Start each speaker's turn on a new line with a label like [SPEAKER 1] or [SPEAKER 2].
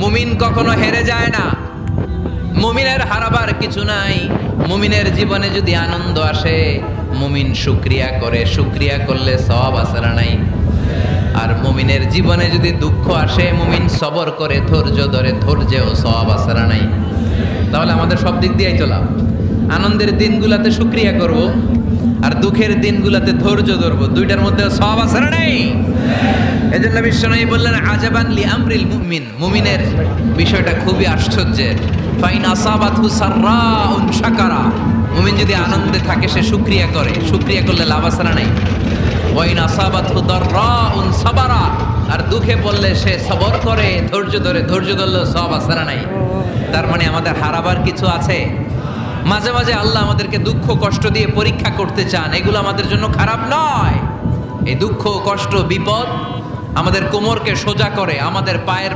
[SPEAKER 1] মুমিন কখনো হেরে যায় না। মুমিনের হারাবার কিছু নাই। মুমিনের জীবনে যদি আনন্দ আসে, মুমিন শুকরিয়া করে, শুকরিয়া করলে সওয়াব আছে না নাই? আর মুমিনের জীবনে যদি দুঃখ আসে, মুমিন সবর করে, ধৈর্য ধরে, ধৈর্যেও সওয়াব আছে না নাই? তাহলে আমাদের সব দিক দিয়েই তো লাভ। আনন্দের দিনগুলাতে শুকরিয়া করব, আর দুঃখের দিনগুলাতে ধৈর্য ধরবো, দুইটার মধ্যে সওয়াব আছে না নাই? এজন্য বিশ্বনবী বললেন, আজাবান লি আমরিল মুমিন, মুমিনের বিষয়টা খুবই আশ্চর্যের। ফাইন আসাবাতহু সাররাউন শাকারা, মুমিন যদি আনন্দে থাকে সে শুকরিয়া করে, শুকরিয়া করলে লাভ আছে না নাই? ওয়াইন আসাবাতহু দাররাউন সাবারা, আর দুঃখে পড়লে সে সবর করে, ধৈর্য ধরে, ধৈর্য ধরলে সওয়াব আছে না নাই? তার মানে আমাদের হারাবার কিছু আছে। মাঝে মাঝে আল্লাহ আমাদেরকে দুঃখ কষ্ট দিয়ে পরীক্ষা করতে চান, এগুলো আমাদের জন্য খারাপ নয়। এই দুঃখ কষ্ট বিপদ আমাদের কোমরকে সোজা করে, আমাদের পায়ের